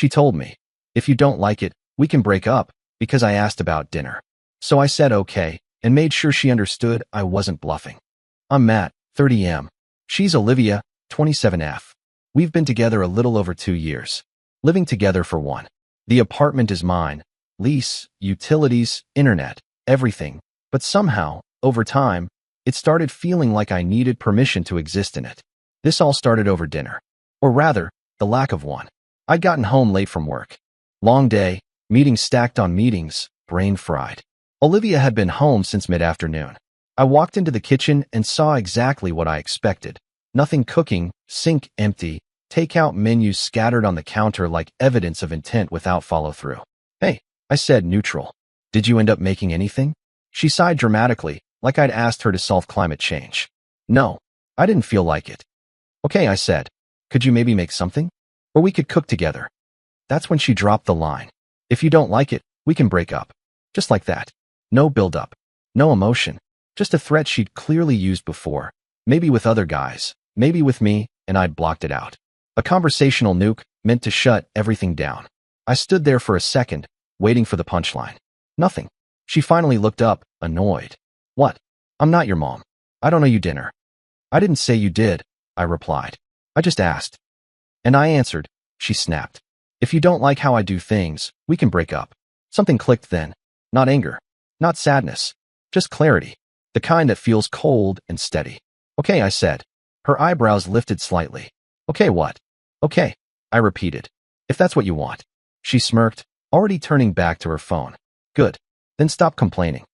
She told me, "If you don't like it, we can break up," because I asked about dinner. So I said okay, and made sure she understood I wasn't bluffing. I'm Matt, 30M. She's Olivia, 27F. We've been together a little over 2 years. Living together for one. The apartment is mine. Lease, utilities, internet, everything. But somehow, over time, it started feeling like I needed permission to exist in it. This all started over dinner. Or rather, the lack of one. I'd gotten home late from work. Long day, meetings stacked on meetings, brain fried. Olivia had been home since mid-afternoon. I walked into the kitchen and saw exactly what I expected. Nothing cooking, sink empty, takeout menus scattered on the counter like evidence of intent without follow-through. "Hey," I said, neutral. "Did you end up making anything?" She sighed dramatically, like I'd asked her to solve climate change. "No, I didn't feel like it." "Okay," I said. "Could you maybe make something? Or we could cook together." That's when she dropped the line. "If you don't like it, we can break up." Just like that. No build-up. No emotion. Just a threat she'd clearly used before. Maybe with other guys. Maybe with me, and I'd blocked it out. A conversational nuke meant to shut everything down. I stood there for a second, waiting for the punchline. Nothing. She finally looked up, annoyed. "What? I'm not your mom. I don't owe you dinner." "I didn't say you did," I replied. "I just asked." "And I answered," she snapped. "If you don't like how I do things, we can break up." Something clicked then. Not anger. Not sadness. Just clarity. The kind that feels cold and steady. "Okay," I said. Her eyebrows lifted slightly. "Okay, what?" "Okay," I repeated. "If that's what you want." She smirked, already turning back to her phone. "Good. Then stop complaining."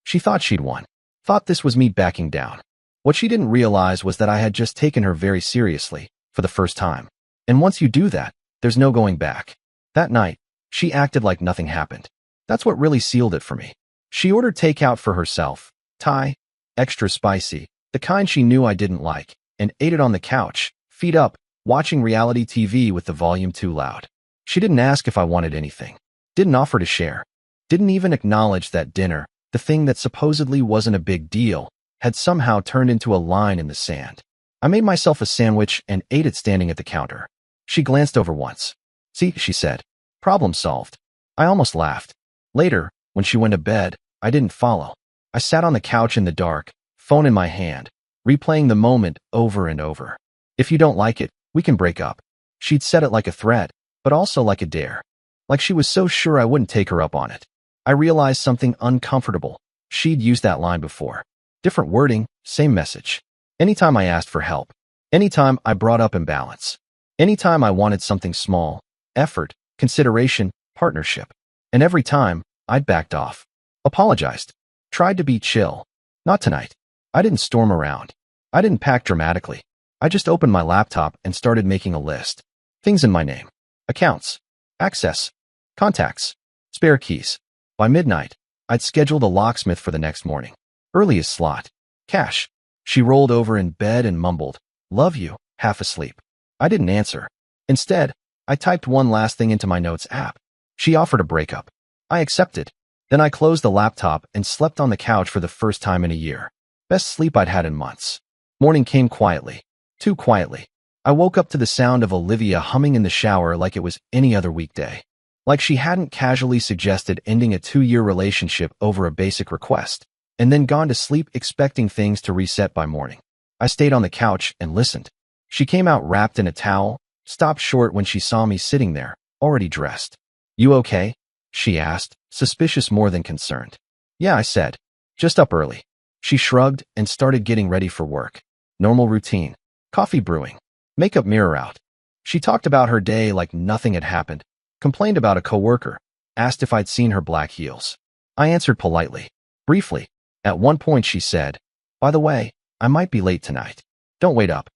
She thought she'd won. Thought this was me backing down. What she didn't realize was that I had just taken her very seriously, for the first time. And once you do that, there's no going back. That night, she acted like nothing happened. That's what really sealed it for me. She ordered takeout for herself, Thai, extra spicy, the kind she knew I didn't like, and ate it on the couch, feet up, watching reality TV with the volume too loud. She didn't ask if I wanted anything. Didn't offer to share. Didn't even acknowledge that dinner, the thing that supposedly wasn't a big deal, had somehow turned into a line in the sand. I made myself a sandwich and ate it standing at the counter. She glanced over once. "See," she said. "Problem solved." I almost laughed. Later, when she went to bed, I didn't follow. I sat on the couch in the dark, phone in my hand, replaying the moment over and over. "If you don't like it, we can break up." She'd said it like a threat, but also like a dare. Like she was so sure I wouldn't take her up on it. I realized something uncomfortable. She'd used that line before. Different wording, same message. Anytime I asked for help. Anytime I brought up imbalance. Anytime I wanted something small. Effort, consideration, partnership. And every time, I'd backed off. Apologized. Tried to be chill. Not tonight. I didn't storm around. I didn't pack dramatically. I just opened my laptop and started making a list. Things in my name. Accounts. Access. Contacts. Spare keys. By midnight, I'd scheduled a locksmith for the next morning. Earliest slot. Cash. She rolled over in bed and mumbled, "Love you," half asleep. I didn't answer. Instead, I typed one last thing into my notes app. She offered a breakup. I accepted. Then I closed the laptop and slept on the couch for the first time in a year. Best sleep I'd had in months. Morning came quietly. Too quietly. I woke up to the sound of Olivia humming in the shower like it was any other weekday. Like she hadn't casually suggested ending a 2-year relationship over a basic request, and then gone to sleep expecting things to reset by morning. I stayed on the couch and listened. She came out wrapped in a towel, stopped short when she saw me sitting there, already dressed. "You okay?" she asked, suspicious more than concerned. "Yeah," I said. "Just up early." She shrugged and started getting ready for work. Normal routine. Coffee brewing. Makeup mirror out. She talked about her day like nothing had happened. Complained about a coworker. Asked if I'd seen her black heels. I answered politely. Briefly. At one point she said, "By the way, I might be late tonight. Don't wait up."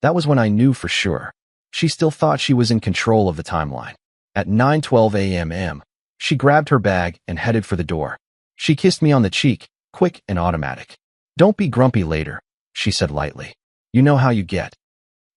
That was when I knew for sure. She still thought she was in control of the timeline. At 9:12 a.m., she grabbed her bag and headed for the door. She kissed me on the cheek, quick and automatic. "Don't be grumpy later," she said lightly. "You know how you get."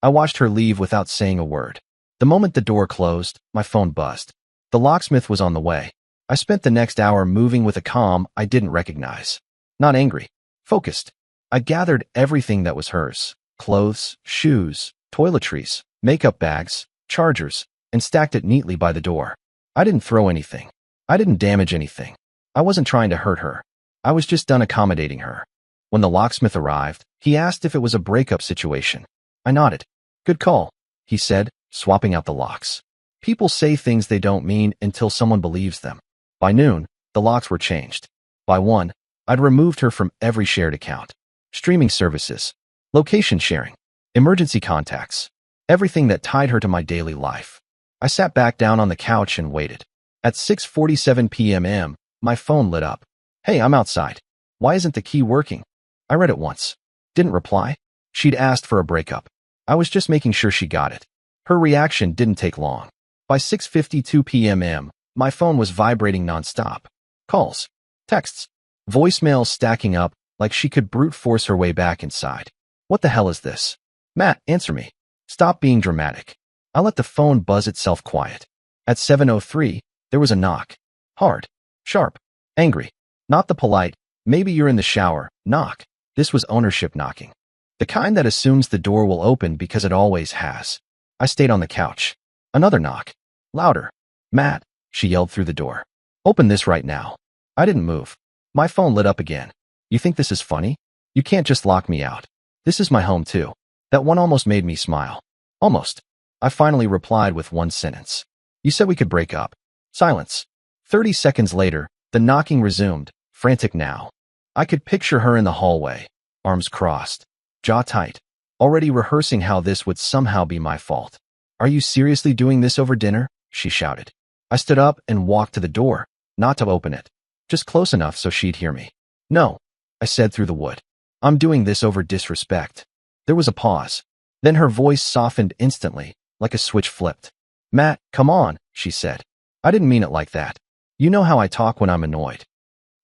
I watched her leave without saying a word. The moment the door closed, my phone buzzed. The locksmith was on the way. I spent the next hour moving with a calm I didn't recognize. Not angry. Focused. I gathered everything that was hers. Clothes, shoes, toiletries, makeup bags, chargers, and stacked it neatly by the door. I didn't throw anything. I didn't damage anything. I wasn't trying to hurt her. I was just done accommodating her. When the locksmith arrived, he asked if it was a breakup situation. I nodded. Good call, he said, swapping out the locks. People say things they don't mean until someone believes them. By noon, the locks were changed. By 1, I'd removed her from every shared account. Streaming services, location sharing, emergency contacts, everything that tied her to my daily life. I sat back down on the couch and waited. At 6:47 p.m., my phone lit up. Hey, I'm outside. Why isn't the key working? I read it once. Didn't reply. She'd asked for a breakup. I was just making sure she got it. Her reaction didn't take long. By 6:52 p.m., my phone was vibrating nonstop. Calls, texts, voicemails stacking up like she could brute force her way back inside. What the hell is this? Matt, answer me. Stop being dramatic. I let the phone buzz itself quiet. At 7:03, there was a knock. Hard, sharp, angry. Not the polite, maybe you're in the shower, knock. This was ownership knocking. The kind that assumes the door will open because it always has. I stayed on the couch. Another knock. Louder. Matt, she yelled through the door. Open this right now. I didn't move. My phone lit up again. You think this is funny? You can't just lock me out. This is my home too. That one almost made me smile. Almost. I finally replied with one sentence. You said we could break up. Silence. 30 seconds later, the knocking resumed, frantic now. I could picture her in the hallway, arms crossed, jaw tight, already rehearsing how this would somehow be my fault. Are you seriously doing this over dinner? She shouted. I stood up and walked to the door, not to open it, just close enough so she'd hear me. No, I said through the wood. I'm doing this over disrespect. There was a pause. Then her voice softened instantly, like a switch flipped. Matt, come on, she said. I didn't mean it like that. You know how I talk when I'm annoyed.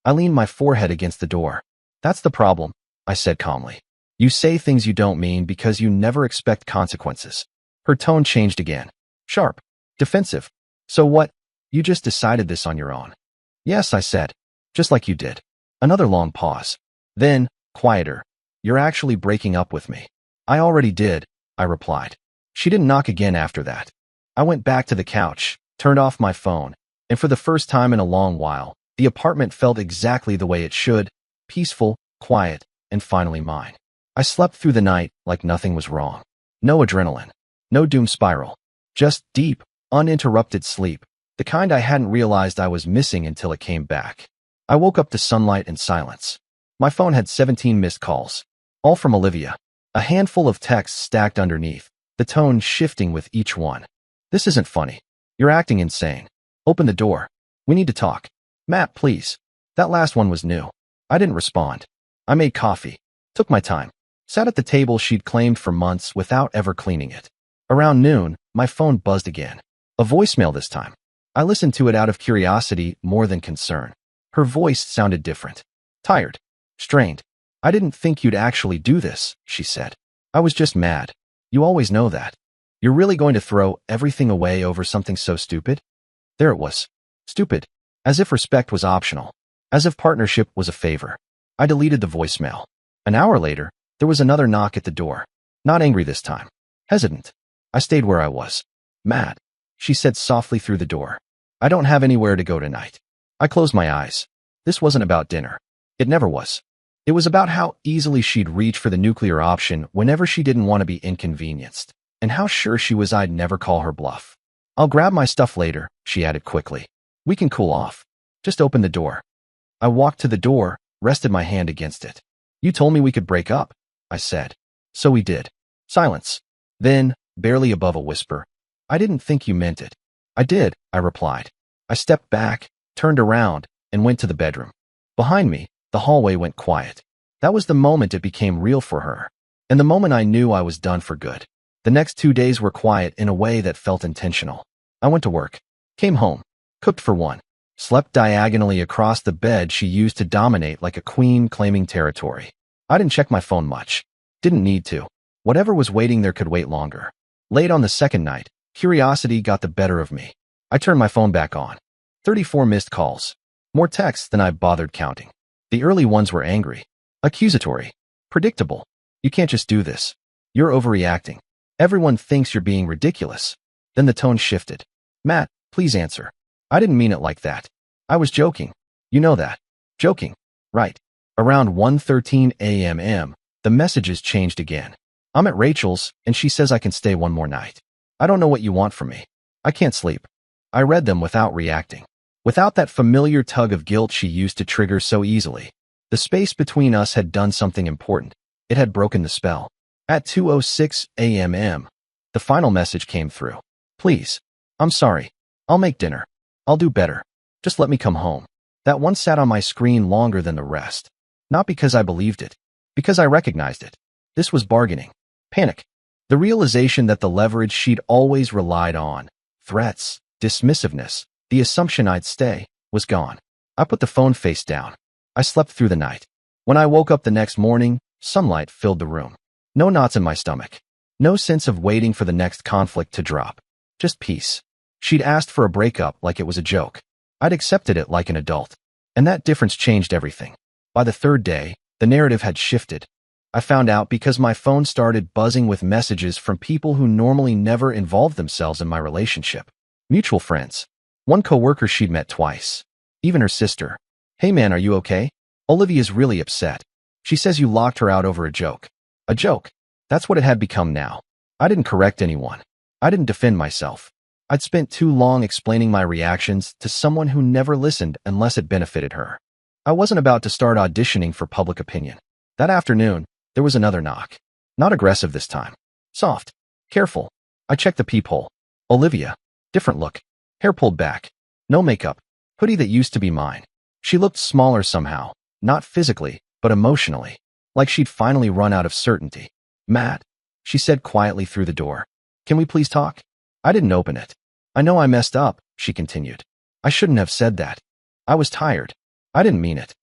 I leaned my forehead against the door. That's the problem, I said calmly. You say things you don't mean because you never expect consequences. Her tone changed again. Sharp. Defensive. So what? You just decided this on your own. Yes, I said. Just like you did. Another long pause. Then, quieter. You're actually breaking up with me. I already did, I replied. She didn't knock again after that. I went back to the couch, turned off my phone, and for the first time in a long while, the apartment felt exactly the way it should, peaceful, quiet, and finally mine. I slept through the night like nothing was wrong. No adrenaline. No doom spiral. Just deep, uninterrupted sleep, the kind I hadn't realized I was missing until it came back. I woke up to sunlight and silence. My phone had 17 missed calls, all from Olivia. A handful of texts stacked underneath, the tone shifting with each one. This isn't funny. You're acting insane. Open the door. We need to talk. Matt, please. That last one was new. I didn't respond. I made coffee. Took my time. Sat at the table she'd claimed for months without ever cleaning it. Around noon, my phone buzzed again. A voicemail this time. I listened to it out of curiosity more than concern. Her voice sounded different. Tired. Strained. I didn't think you'd actually do this, she said. I was just mad. You always know that. You're really going to throw everything away over something so stupid? There it was. Stupid. As if respect was optional. As if partnership was a favor. I deleted the voicemail. An hour later, there was another knock at the door. Not angry this time. Hesitant. I stayed where I was. Matt, she said softly through the door. I don't have anywhere to go tonight. I closed my eyes. This wasn't about dinner. It never was. It was about how easily she'd reach for the nuclear option whenever she didn't want to be inconvenienced, and how sure she was I'd never call her bluff. I'll grab my stuff later, she added quickly. We can cool off. Just open the door. I walked to the door, rested my hand against it. You told me we could break up, I said. So we did. Silence. Then, barely above a whisper, I didn't think you meant it. I did, I replied. I stepped back, turned around, and went to the bedroom. Behind me, the hallway went quiet. That was the moment it became real for her, and the moment I knew I was done for good. The next 2 days were quiet in a way that felt intentional. I went to work, came home, cooked for one, slept diagonally across the bed she used to dominate like a queen claiming territory. I didn't check my phone much. Didn't need to. Whatever was waiting there could wait longer. Late on the second night, curiosity got the better of me. I turned my phone back on. 34 missed calls. More texts than I bothered counting. The early ones were angry, accusatory, predictable. You can't just do this. You're overreacting. Everyone thinks you're being ridiculous. Then the tone shifted. Matt, please answer. I didn't mean it like that. I was joking. You know that. Joking. Right. Around 1:13 a.m., the messages changed again. I'm at Rachel's, and she says I can stay one more night. I don't know what you want from me. I can't sleep. I read them without reacting. Without that familiar tug of guilt she used to trigger so easily. The space between us had done something important. It had broken the spell. At 2:06 a.m., the final message came through. Please. I'm sorry. I'll make dinner. I'll do better. Just let me come home. That one sat on my screen longer than the rest. Not because I believed it. Because I recognized it. This was bargaining. Panic. The realization that the leverage she'd always relied on, threats, dismissiveness, the assumption I'd stay, was gone. I put the phone face down. I slept through the night. When I woke up the next morning, sunlight filled the room. No knots in my stomach. No sense of waiting for the next conflict to drop. Just peace. She'd asked for a breakup like it was a joke. I'd accepted it like an adult. And that difference changed everything. By the third day, the narrative had shifted. I found out because my phone started buzzing with messages from people who normally never involved themselves in my relationship. Mutual friends. One coworker she'd met twice. Even her sister. Hey man, are you okay? Olivia's really upset. She says you locked her out over a joke. A joke. That's what it had become now. I didn't correct anyone. I didn't defend myself. I'd spent too long explaining my reactions to someone who never listened unless it benefited her. I wasn't about to start auditioning for public opinion. That afternoon, there was another knock. Not aggressive this time. Soft. Careful. I checked the peephole. Olivia. Different look. Hair pulled back. No makeup. Hoodie that used to be mine. She looked smaller somehow. Not physically, but emotionally. Like she'd finally run out of certainty. Matt, she said quietly through the door. Can we please talk? I didn't open it. I know I messed up, she continued. I shouldn't have said that. I was tired. I didn't mean it.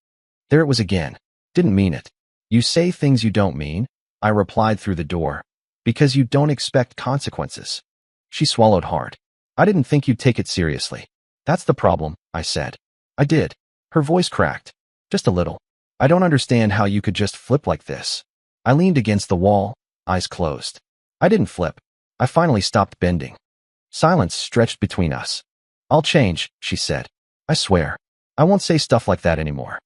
There it was again. Didn't mean it. You say things you don't mean, I replied through the door. Because you don't expect consequences. She swallowed hard. I didn't think you'd take it seriously. That's the problem, I said. I did. Her voice cracked. Just a little. I don't understand how you could just flip like this. I leaned against the wall, eyes closed. I didn't flip. I finally stopped bending. Silence stretched between us. I'll change, she said. I swear. I won't say stuff like that anymore.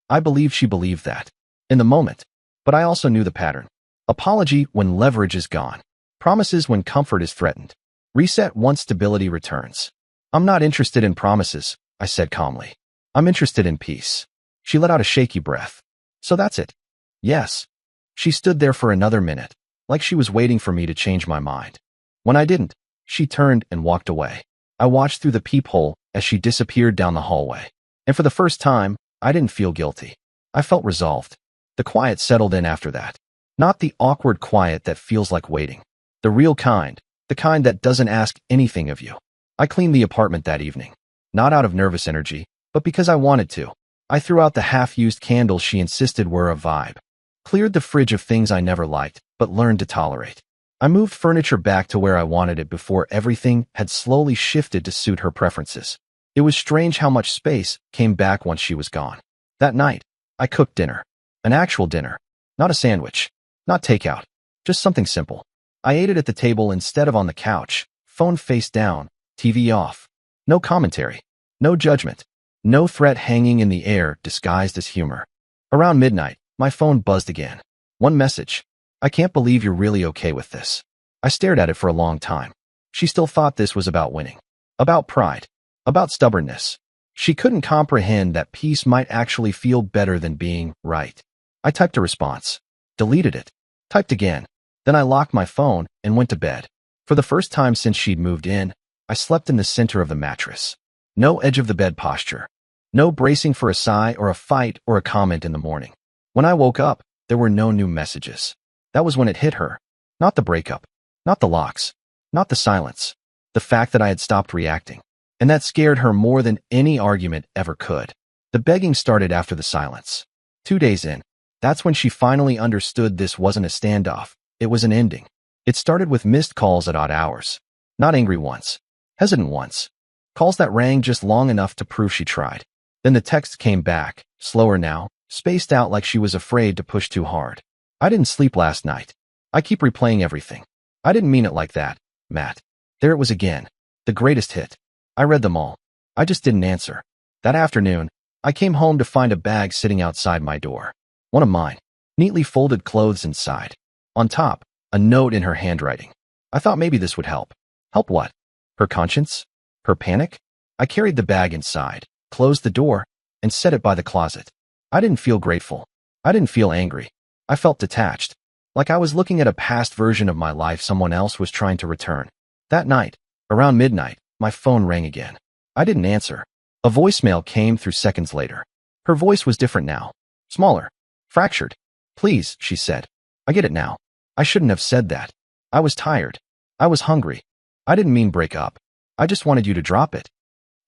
I believed she believed that. In the moment. But I also knew the pattern. Apology when leverage is gone. Promises when comfort is threatened. Reset once stability returns. I'm not interested in promises, I said calmly. I'm interested in peace. She let out a shaky breath. So that's it. Yes. She stood there for another minute, like she was waiting for me to change my mind. When I didn't, she turned and walked away. I watched through the peephole as she disappeared down the hallway. And for the first time, I didn't feel guilty. I felt resolved. The quiet settled in after that. Not the awkward quiet that feels like waiting. The real kind. The kind that doesn't ask anything of you. I cleaned the apartment that evening. Not out of nervous energy, but because I wanted to. I threw out the half-used candles she insisted were a vibe. Cleared the fridge of things I never liked, but learned to tolerate. I moved furniture back to where I wanted it before everything had slowly shifted to suit her preferences. It was strange how much space came back once she was gone. That night, I cooked dinner. An actual dinner. Not a sandwich. Not takeout. Just something simple. I ate it at the table instead of on the couch, phone face down, TV off. No commentary. No judgment. No threat hanging in the air disguised as humor. Around midnight, my phone buzzed again. One message. I can't believe you're really okay with this. I stared at it for a long time. She still thought this was about winning. About pride. About stubbornness. She couldn't comprehend that peace might actually feel better than being right. I typed a response. Deleted it. Typed again. Then I locked my phone and went to bed. For the first time since she'd moved in, I slept in the center of the mattress. No edge of the bed posture. No bracing for a sigh or a fight or a comment in the morning. When I woke up, there were no new messages. That was when it hit her. Not the breakup. Not the locks. Not the silence. The fact that I had stopped reacting. And that scared her more than any argument ever could. The begging started after the silence. 2 days in. That's when she finally understood this wasn't a standoff. It was an ending. It started with missed calls at odd hours. Not angry ones. Hesitant ones. Calls that rang just long enough to prove she tried. Then the text came back, slower now, spaced out like she was afraid to push too hard. I didn't sleep last night. I keep replaying everything. I didn't mean it like that, Matt. There it was again. The greatest hit. I read them all. I just didn't answer. That afternoon, I came home to find a bag sitting outside my door. One of mine. Neatly folded clothes inside. On top, a note in her handwriting. I thought maybe this would help. Help what? Her conscience? Her panic? I carried the bag inside, closed the door, and set it by the closet. I didn't feel grateful. I didn't feel angry. I felt detached. Like I was looking at a past version of my life someone else was trying to return. That night, around midnight, my phone rang again. I didn't answer. A voicemail came through seconds later. Her voice was different now. Smaller. Fractured. Please, she said. I get it now. I shouldn't have said that. I was tired. I was hungry. I didn't mean break up. I just wanted you to drop it.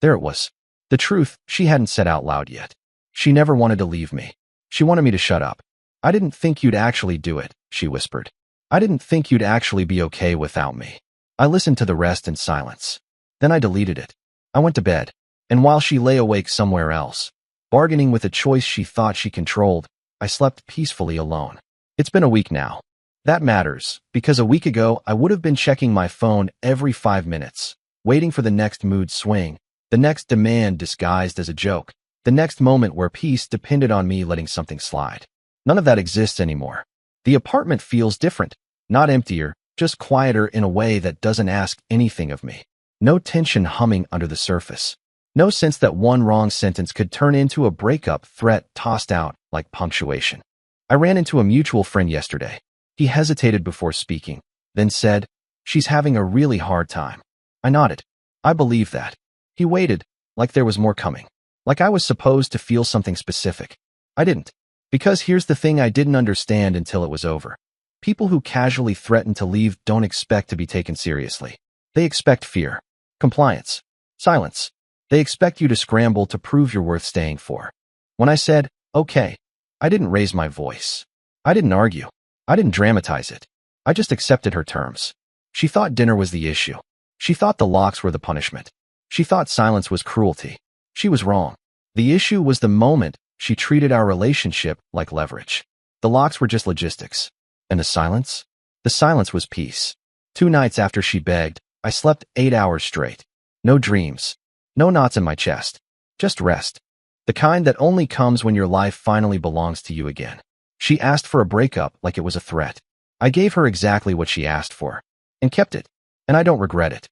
There it was. The truth she hadn't said out loud yet. She never wanted to leave me. She wanted me to shut up. I didn't think you'd actually do it, she whispered. I didn't think you'd actually be okay without me. I listened to the rest in silence. Then I deleted it. I went to bed, and while she lay awake somewhere else, bargaining with a choice she thought she controlled, I slept peacefully alone. It's been a week now. That matters, because a week ago I would have been checking my phone every 5 minutes, waiting for the next mood swing, the next demand disguised as a joke, the next moment where peace depended on me letting something slide. None of that exists anymore. The apartment feels different, not emptier, just quieter in a way that doesn't ask anything of me. No tension humming under the surface. No sense that one wrong sentence could turn into a breakup threat tossed out like punctuation. I ran into a mutual friend yesterday. He hesitated before speaking, then said, "She's having a really hard time." I nodded. I believe that. He waited, like there was more coming. Like I was supposed to feel something specific. I didn't. Because here's the thing I didn't understand until it was over. People who casually threaten to leave don't expect to be taken seriously. They expect fear, compliance, silence. They expect you to scramble to prove you're worth staying for. When I said, okay, I didn't raise my voice. I didn't argue. I didn't dramatize it. I just accepted her terms. She thought dinner was the issue. She thought the locks were the punishment. She thought silence was cruelty. She was wrong. The issue was the moment she treated our relationship like leverage. The locks were just logistics. And the silence? The silence was peace. 2 nights after she begged, I slept 8 hours straight. No dreams. No knots in my chest. Just rest. The kind that only comes when your life finally belongs to you again. She asked for a breakup like it was a threat. I gave her exactly what she asked for. And kept it. And I don't regret it.